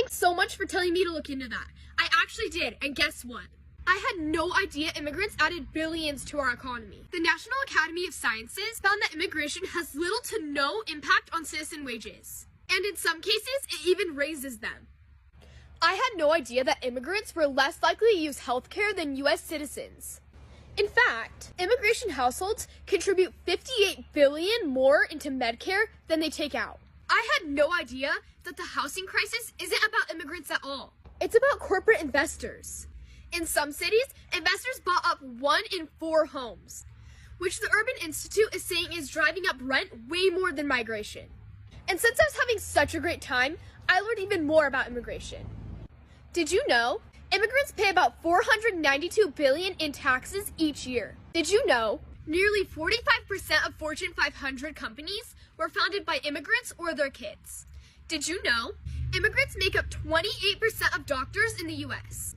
Thanks so much for telling me to look into that. I actually did, and guess what? I had no idea immigrants added billions to our economy. The National Academy of Sciences found that immigration has little to no impact on citizen wages. And in some cases, it even raises them. I had no idea that immigrants were less likely to use healthcare than U.S. citizens. In fact, immigration households contribute $58 billion more into Medicare than they take out. I had no idea that the housing crisis isn't about immigrants at all. It's about corporate investors. In some cities, investors bought up 1 in 4 homes, which the Urban Institute is saying is driving up rent way more than migration. And since I was having such a great time, I learned even more about immigration. Did you know? Immigrants pay about $492 billion in taxes each year. Did you know? Nearly 45% of Fortune 500 companies were founded by immigrants or their kids. Did you know? Immigrants make up 28% of doctors in the US,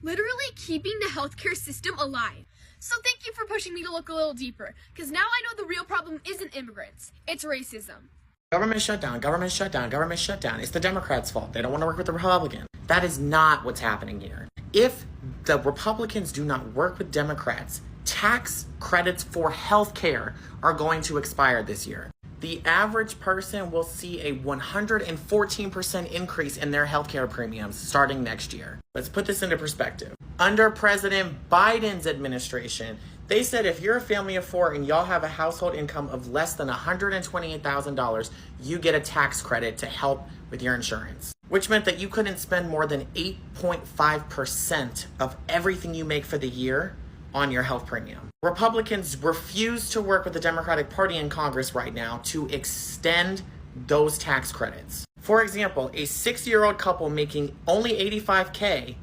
literally keeping the healthcare system alive. So thank you for pushing me to look a little deeper, because now I know the real problem isn't immigrants, it's racism. Government shutdown, government shutdown, government shutdown. It's the Democrats' fault. They don't want to work with the Republicans. That is not what's happening here. If the Republicans do not work with Democrats, tax credits for healthcare are going to expire this year. The average person will see a 114% increase in their healthcare premiums starting next year. Let's put this into perspective. Under President Biden's administration, they said if you're a family of 4 and y'all have a household income of less than $128,000, you get a tax credit to help with your insurance, which meant that you couldn't spend more than 8.5% of everything you make for the year on your health premium. Republicans refuse to work with the Democratic Party in Congress right now to extend those tax credits. For example, a 6-year-old couple making only $85K,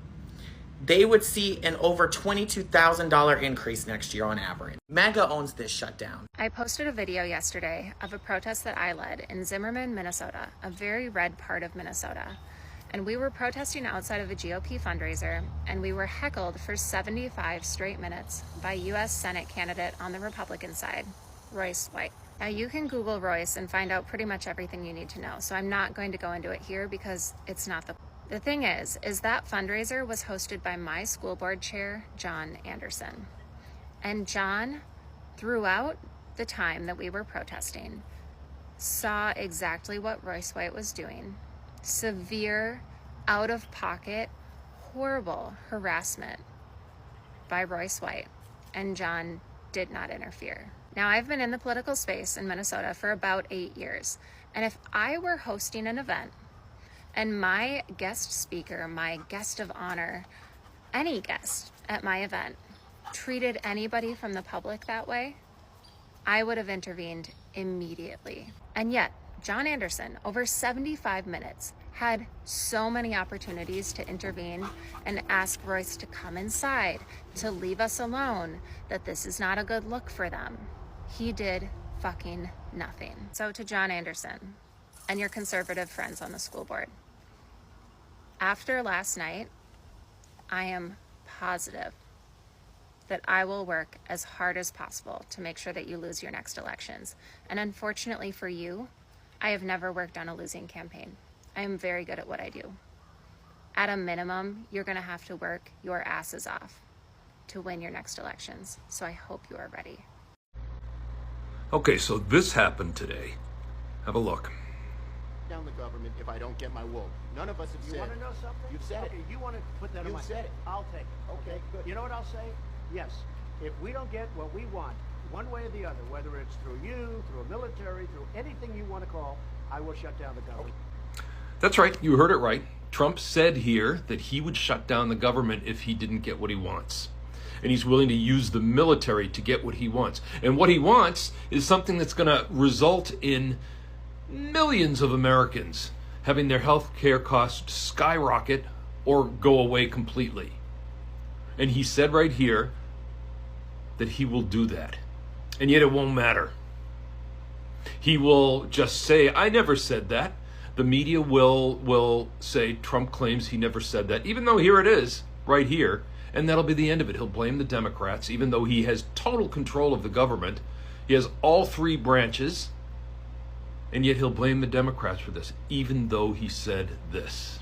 they would see an over $22,000 increase next year on average. Maga owns this shutdown. I posted a video yesterday of a protest that I led in Zimmerman, Minnesota, a very red part of Minnesota. And we were protesting outside of a GOP fundraiser, and we were heckled for 75 straight minutes by U.S. Senate candidate on the Republican side, Royce White. Now you can Google Royce and find out pretty much everything you need to know, so I'm not going to go into it here because it's not the thing is that fundraiser was hosted by my school board chair, John Anderson. And John, throughout the time that we were protesting, saw exactly what Royce White was doing. Severe, out-of-pocket, horrible harassment by Royce White, and John did not interfere. Now, I've been in the political space in Minnesota for about 8 years, and if I were hosting an event and my guest speaker, my guest of honor, any guest at my event treated anybody from the public that way, I would have intervened immediately. And yet, John Anderson, over 75 minutes, had so many opportunities to intervene and ask Royce to come inside, to leave us alone, that this is not a good look for them. He did fucking nothing. So to John Anderson and your conservative friends on the school board, after last night, I am positive that I will work as hard as possible to make sure that you lose your next elections. And unfortunately for you, I have never worked on a losing campaign. I am very good at what I do. At a minimum, you're gonna have to work your asses off to win your next elections. So I hope you are ready. Okay, so this happened today. Have a look. Down the government if I don't get my wool. None of us have said. You want to know something? You've said okay, it. You want to put that on my... You've said it. I'll take it. Okay, good. You know what I'll say? Yes. If we don't get what we want, one way or the other, whether it's through you, through a military, through anything you want to call, I will shut down the government. That's right, you heard it right. Trump said here that he would shut down the government if he didn't get what he wants. And he's willing to use the military to get what he wants. And what he wants is something that's going to result in millions of Americans having their health care costs skyrocket or go away completely. And he said right here that he will do that. And yet it won't matter. He will just say, I never said that. The media will say Trump claims he never said that, even though here it is, right here, and that'll be the end of it. He'll blame the Democrats, even though he has total control of the government. He has all 3 branches, and yet he'll blame the Democrats for this, even though he said this.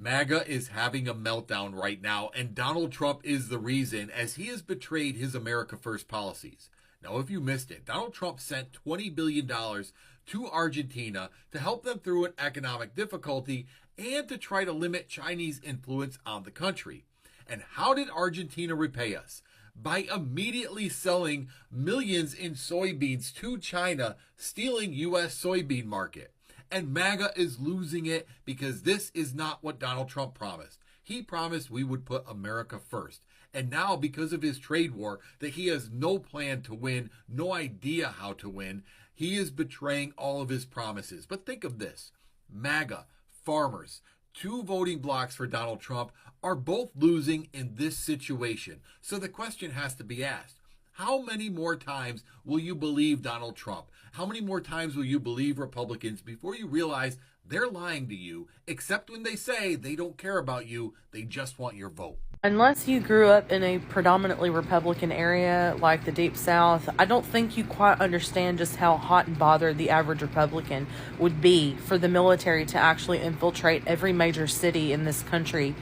MAGA is having a meltdown right now, and Donald Trump is the reason, as he has betrayed his America First policies. Now, if you missed it, Donald Trump sent $20 billion to Argentina to help them through an economic difficulty and to try to limit Chinese influence on the country. And how did Argentina repay us? By immediately selling millions in soybeans to China, stealing U.S. soybean market. And MAGA is losing it because this is not what Donald Trump promised. He promised we would put America first. And now, because of his trade war that he has no plan to win, no idea how to win, he is betraying all of his promises. But think of this. MAGA, farmers, two voting blocks for Donald Trump are both losing in this situation. So the question has to be asked. How many more times will you believe Donald Trump? How many more times will you believe Republicans before you realize they're lying to you, except when they say they don't care about you, they just want your vote? Unless you grew up in a predominantly Republican area like the Deep South, I don't think you quite understand just how hot and bothered the average Republican would be for the military to actually infiltrate every major city in this country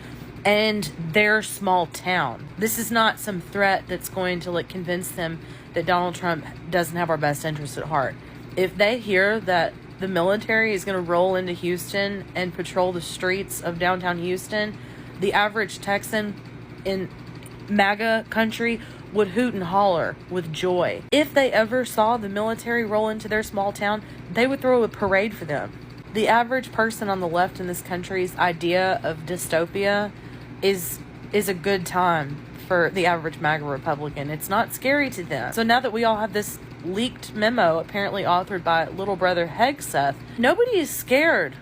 and their small town. This is not some threat that's going to convince them that Donald Trump doesn't have our best interests at heart. If they hear that the military is going to roll into Houston and patrol the streets of downtown Houston, the average Texan in MAGA country would hoot and holler with joy. If they ever saw the military roll into their small town, they would throw a parade for them. The average person on the left in this country's idea of dystopia is a good time for the average MAGA Republican. It's not scary to them. So now that we all have this leaked memo, apparently authored by little brother Hegseth, nobody is scared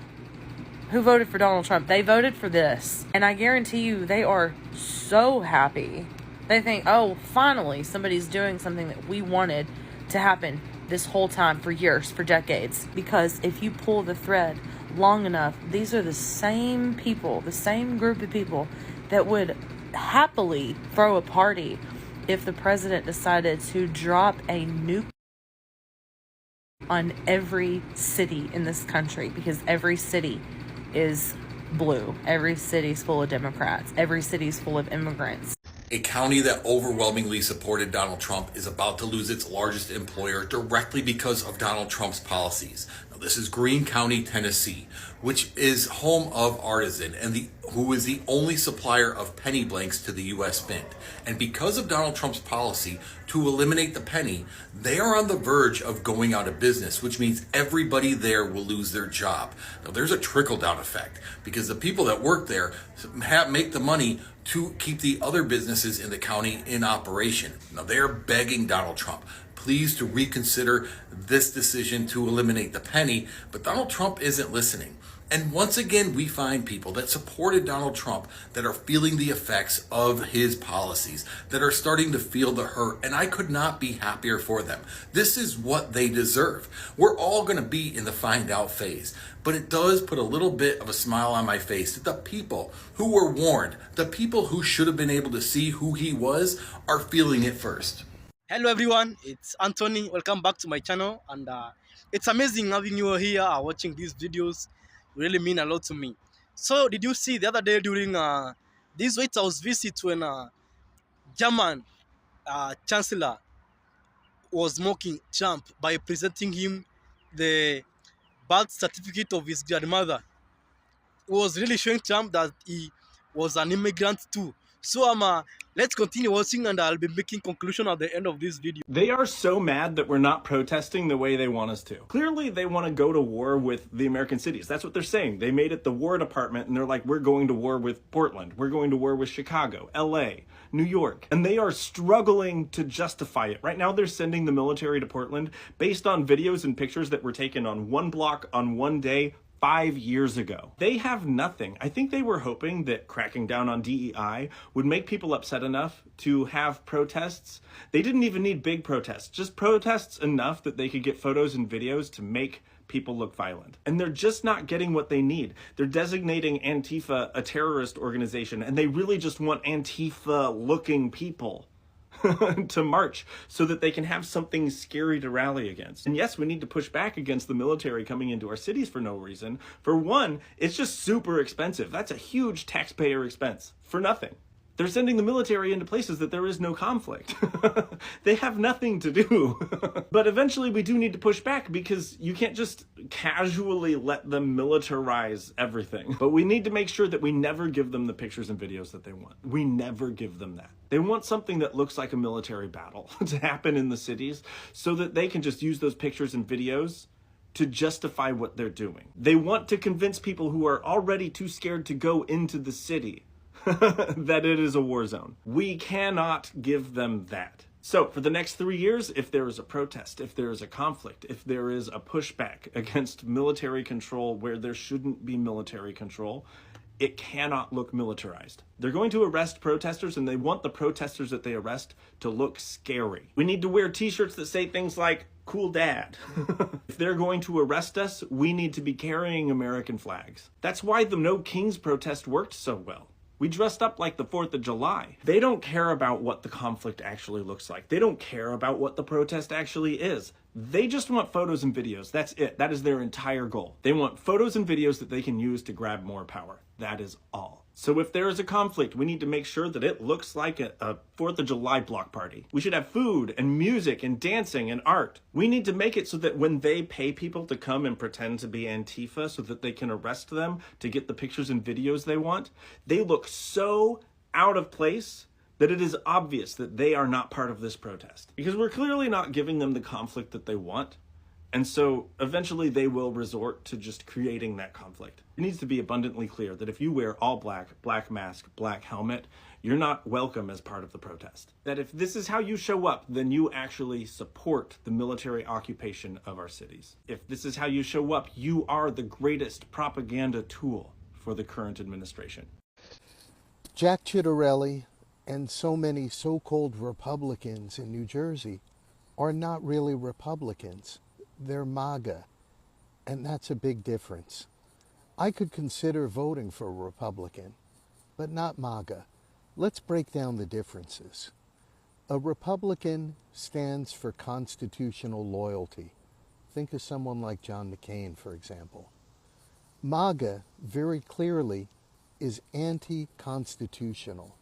who voted for Donald Trump. They voted for this. And I guarantee you they are so happy. They think, oh, finally somebody's doing something that we wanted to happen this whole time, for years, for decades. Because if you pull the thread long enough, these are the same people, the same group of people that would happily throw a party if the president decided to drop a nuke on every city in this country, because every city is blue. Every city's full of Democrats. Every city's full of immigrants. A county that overwhelmingly supported Donald Trump is about to lose its largest employer directly because of Donald Trump's policies. Now, this is Greene County, Tennessee, which is home of Artisan and who is the only supplier of penny blanks to the U.S. Mint. And because of Donald Trump's policy to eliminate the penny, they are on the verge of going out of business, which means everybody there will lose their job. Now, there's a trickle-down effect because the people that work there make the money to keep the other businesses in the county in operation. Now, they are begging Donald Trump, please, to reconsider this decision to eliminate the penny, but Donald Trump isn't listening. And once again, we find people that supported Donald Trump that are feeling the effects of his policies, that are starting to feel the hurt, and I could not be happier for them. This is what they deserve. We're all going to be in the find out phase, but it does put a little bit of a smile on my face that the people who were warned, the people who should have been able to see who he was, are feeling it first. Hello everyone, it's Anthony. Welcome back to my channel, and it's amazing having you here watching these videos. Really mean a lot to me. So did you see the other day during this White House visit when German Chancellor was mocking Trump by presenting him the birth certificate of his grandmother? It was really showing Trump that he was an immigrant too. So let's continue watching, and I'll be making conclusion at the end of this video. They are so mad that we're not protesting the way they want us to. Clearly, they want to go to war with the American cities. That's what they're saying. They made it the War Department, and they're like, we're going to war with Portland. We're going to war with Chicago, LA, New York. And they are struggling to justify it. Right now, they're sending the military to Portland based on videos and pictures that were taken on one block on one day 5 years ago. They have nothing. I think they were hoping that cracking down on DEI would make people upset enough to have protests. They didn't even need big protests, just protests enough that they could get photos and videos to make people look violent. And they're just not getting what they need. They're designating Antifa a terrorist organization, and they really just want Antifa-looking people. to march so that they can have something scary to rally against. And yes, we need to push back against the military coming into our cities for no reason. For one, it's just super expensive. That's a huge taxpayer expense for nothing. They're sending the military into places that there is no conflict. They have nothing to do. But eventually we do need to push back because you can't just casually let them militarize everything. But we need to make sure that we never give them the pictures and videos that they want. We never give them that. They want something that looks like a military battle to happen in the cities so that they can just use those pictures and videos to justify what they're doing. They want to convince people who are already too scared to go into the city that it is a war zone. We cannot give them that. So for the next 3 years, if there is a protest, if there is a conflict, if there is a pushback against military control where there shouldn't be military control, it cannot look militarized. They're going to arrest protesters and they want the protesters that they arrest to look scary. We need to wear t-shirts that say things like, "Cool Dad." If they're going to arrest us, we need to be carrying American flags. That's why the No Kings protest worked so well. We dressed up like the 4th of July. They don't care about what the conflict actually looks like. They don't care about what the protest actually is. They just want photos and videos. That's it. That is their entire goal. They want photos and videos that they can use to grab more power. That is all. So if there is a conflict, we need to make sure that it looks like a 4th of July block party. We should have food and music and dancing and art. We need to make it so that when they pay people to come and pretend to be Antifa so that they can arrest them to get the pictures and videos they want, they look so out of place that it is obvious that they are not part of this protest. Because we're clearly not giving them the conflict that they want. And so eventually they will resort to just creating that conflict. It needs to be abundantly clear that if you wear all black, black mask, black helmet, you're not welcome as part of the protest. That if this is how you show up, then you actually support the military occupation of our cities. If this is how you show up, you are the greatest propaganda tool for the current administration. Jack Ciattarelli and so many so-called Republicans in New Jersey are not really Republicans. They're MAGA, and that's a big difference. I could consider voting for a Republican, but not MAGA. Let's break down the differences. A Republican stands for constitutional loyalty. Think of someone like John McCain, for example. MAGA, very clearly, is anti-constitutional.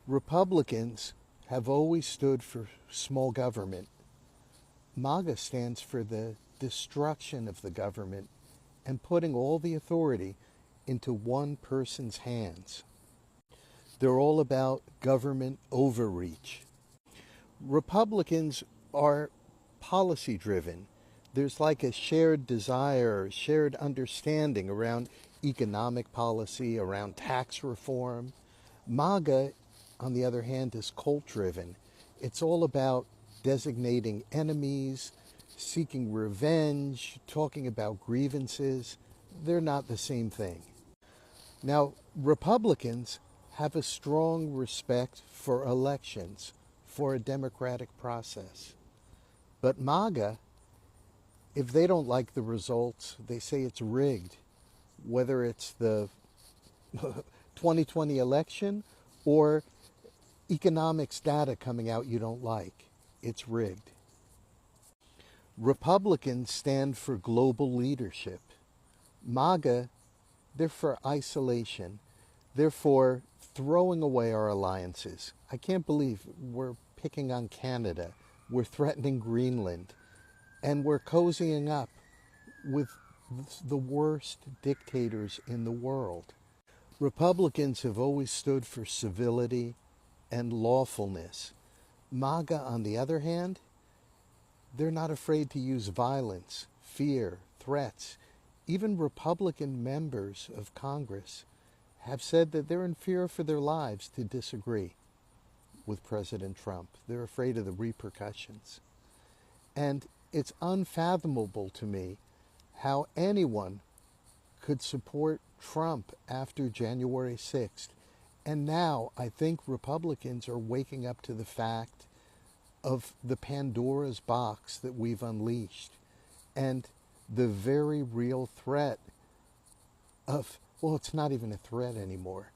Republicans have always stood for small government. MAGA stands for the destruction of the government and putting all the authority into one person's hands. They're all about government overreach. Republicans are policy driven. There's like a shared desire, shared understanding around economic policy, around tax reform. MAGA, on the other hand, is cult driven. It's all about designating enemies, seeking revenge, talking about grievances. They're not the same thing. Now, Republicans have a strong respect for elections, for a democratic process. But MAGA, if they don't like the results, they say it's rigged, whether it's the 2020 election or economics data coming out you don't like. It's rigged. Republicans stand for global leadership. MAGA, they're for isolation. They're for throwing away our alliances. I can't believe we're picking on Canada. We're threatening Greenland. And we're cozying up with the worst dictators in the world. Republicans have always stood for civility and lawfulness. MAGA, on the other hand, they're not afraid to use violence, fear, threats. Even Republican members of Congress have said that they're in fear for their lives to disagree with President Trump. They're afraid of the repercussions. And it's unfathomable to me how anyone could support Trump after January 6th. And now I think Republicans are waking up to the fact of the Pandora's box that we've unleashed and the very real threat of, well, it's not even a threat anymore.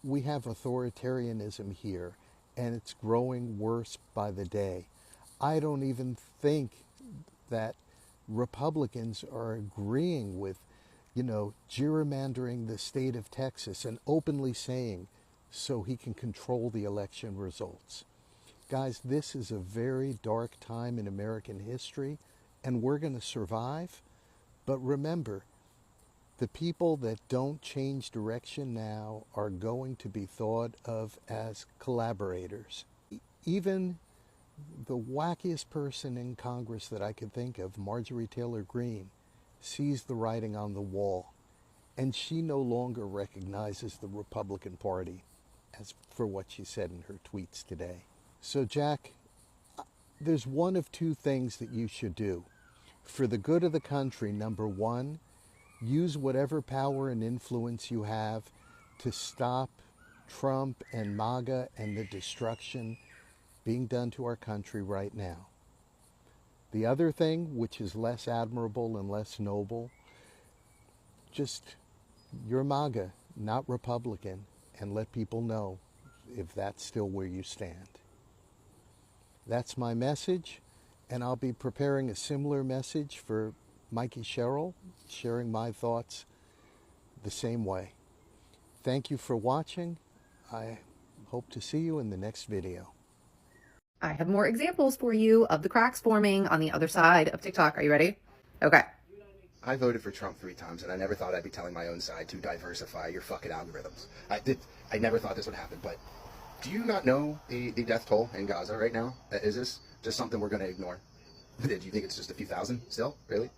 We have authoritarianism here, and it's growing worse by the day. I don't even think that Republicans are agreeing with, gerrymandering the state of Texas and openly saying so he can control the election results. Guys, this is a very dark time in American history, and we're going to survive. But remember, the people that don't change direction now are going to be thought of as collaborators. Even the wackiest person in Congress that I could think of, Marjorie Taylor Greene, sees the writing on the wall, and she no longer recognizes the Republican Party as for what she said in her tweets today. So, Jack, there's one of two things that you should do. For the good of the country, number one, use whatever power and influence you have to stop Trump and MAGA and the destruction being done to our country right now. The other thing, which is less admirable and less noble, just you're MAGA, not Republican, and let people know if that's still where you stand. That's my message, and I'll be preparing a similar message for Mikey Sherrill, sharing my thoughts the same way. Thank you for watching. I hope to see you in the next video. I have more examples for you of the cracks forming on the other side of TikTok. Are you ready? Okay. I voted for Trump 3 times, and I never thought I'd be telling my own side to diversify your fucking algorithms. I never thought this would happen, but do you not know the death toll in Gaza right now? Is this just something we're going to ignore? Do you think it's just a few thousand still? Really?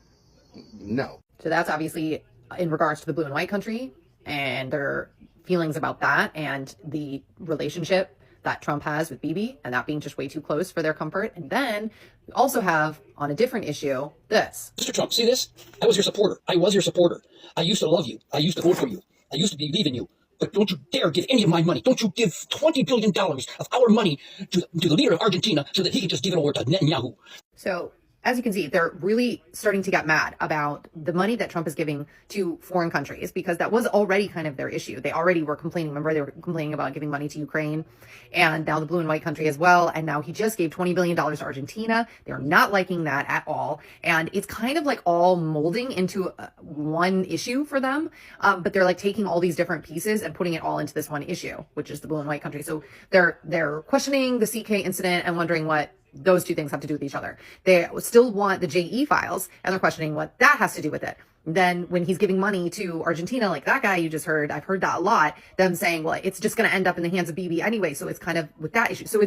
No. So that's obviously in regards to the blue and white country and their feelings about that and the relationship that Trump has with Bibi and that being just way too close for their comfort. And then we also have, on a different issue, this. Mr. Trump, see this? I was your supporter. I was your supporter. I used to love you. I used to vote for you. I used to believe in you. But don't you dare give any of my money. Don't you give $20 billion of our money to the leader of Argentina so that he can just give it over to Netanyahu. So, as you can see, they're really starting to get mad about the money that Trump is giving to foreign countries because that was already kind of their issue. They already were complaining. Remember, they were complaining about giving money to Ukraine and now the blue and white country as well. And now he just gave $20 billion to Argentina. They're not liking that at all. And it's kind of like all molding into one issue for them. But they're like taking all these different pieces and putting it all into this one issue, which is the blue and white country. So they're questioning the CK incident and wondering what those two things have to do with each other. They still want the JE files and they're questioning what that has to do with it. Then when he's giving money to Argentina, like that guy you just heard, I've heard that a lot, them saying, well, it's just going to end up in the hands of Bibi anyway. So it's kind of with that issue. So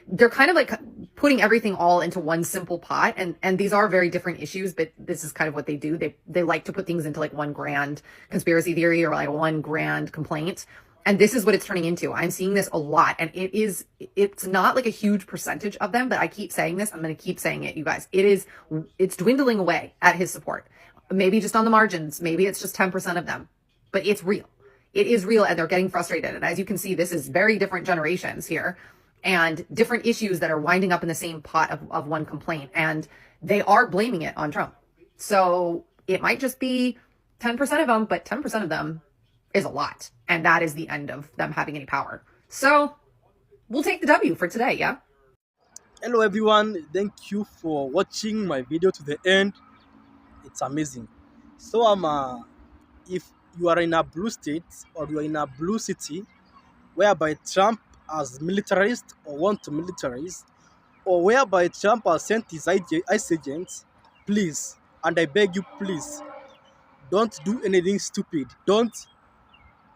they're kind of like putting everything all into one simple pot. And these are very different issues, but this is kind of what they do. They like to put things into like one grand conspiracy theory or like one grand complaint. And this is what it's turning into. I'm seeing this a lot. And it's not like a huge percentage of them, but I keep saying this. I'm going to keep saying it, you guys. It's dwindling away at his support. Maybe just on the margins. Maybe it's just 10% of them, but it's real. It is real and they're getting frustrated. And as you can see, this is very different generations here and different issues that are winding up in the same pot of one complaint. And they are blaming it on Trump. So it might just be 10% of them, but 10% of them is a lot. And that is the end of them having any power. So we'll take the W for today, yeah? Hello everyone, thank you for watching my video to the end. It's amazing. So if you are in a blue state or you are in a blue city whereby Trump has militarized or want to militarize, or whereby Trump has sent his ICE agents, please, and I beg you, please, don't do anything stupid. Don't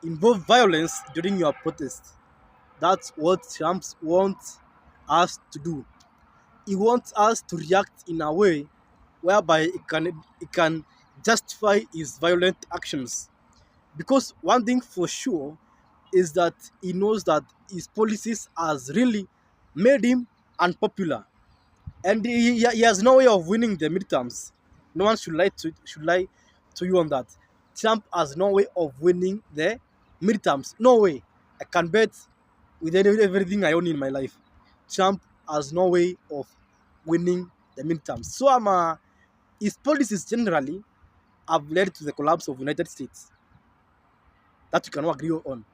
involve violence during your protest. That's what Trump wants us to do. He wants us to react in a way whereby it can justify his violent actions. Because one thing for sure is that he knows that his policies has really made him unpopular. And he has no way of winning the midterms. No one should lie to you on that. Trump has no way of winning the midterms. No way. I can bet with everything I own in my life. Trump has no way of winning the midterms. So his policies generally have led to the collapse of the United States. That you cannot agree on.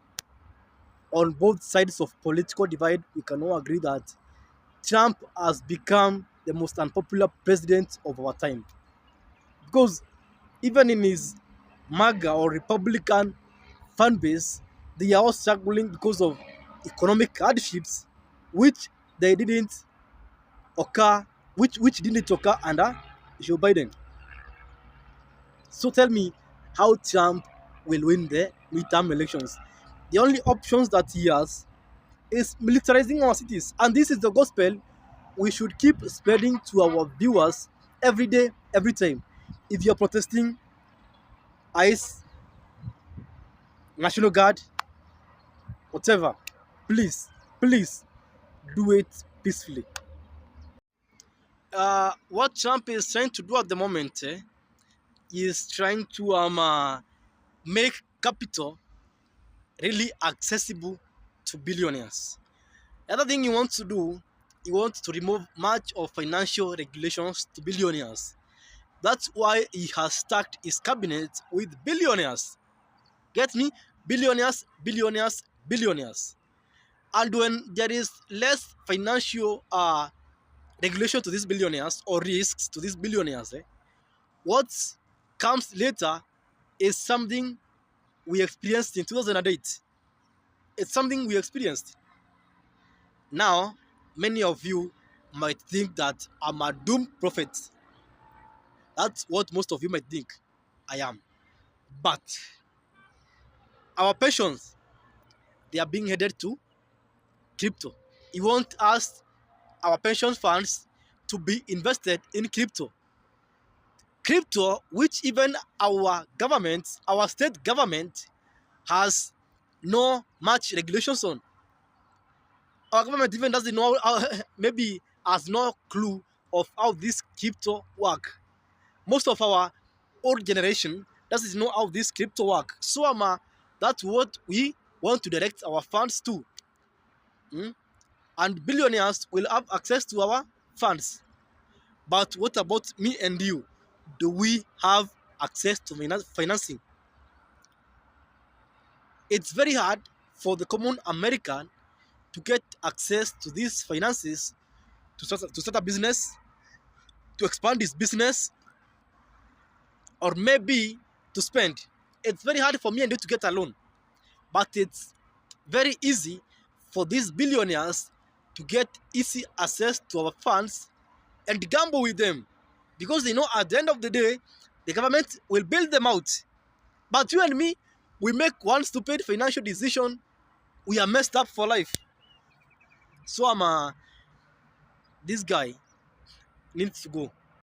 on both sides of political divide, we can all agree that Trump has become the most unpopular president of our time. Because even in his MAGA or Republican fan base, they are all struggling because of economic hardships, which they didn't occur, which didn't occur under Joe Biden. So tell me how Trump will win the midterm elections. The only options that he has is militarizing our cities, and this is the gospel we should keep spreading to our viewers every day, every time. If you're protesting, ICE, National Guard, whatever, please, please do it peacefully. What Trump is trying to do at the moment is trying to make capital really accessible to billionaires. The other thing he wants to do, he wants to remove much of financial regulations to billionaires. That's why he has stacked his cabinet with billionaires. Get me? Billionaires, billionaires, billionaires. And when there is less financial regulation to these billionaires or risks to these billionaires, what comes later is something we experienced in 2008. It's something we experienced. Now, many of you might think that I'm a doomed prophet. That's what most of you might think I am. But our pensions, they are being headed to crypto. You want us, our pension funds, to be invested in crypto. Crypto, which even our government, our state government, has no much regulations on. Our government even doesn't know, maybe has no clue of how this crypto work. Most of our old generation doesn't know how this crypto work. So that's what we want to direct our funds to. And billionaires will have access to our funds. But what about me and you? Do we have access to financing? It's very hard for the common American to get access to these finances to start a business, to expand his business, or maybe to spend. It's very hard for me and you to get a loan, but it's very easy for these billionaires to get easy access to our funds and gamble with them, because they know at the end of the day, the government will bail them out. But you and me, we make one stupid financial decision, we are messed up for life. So this guy needs to go.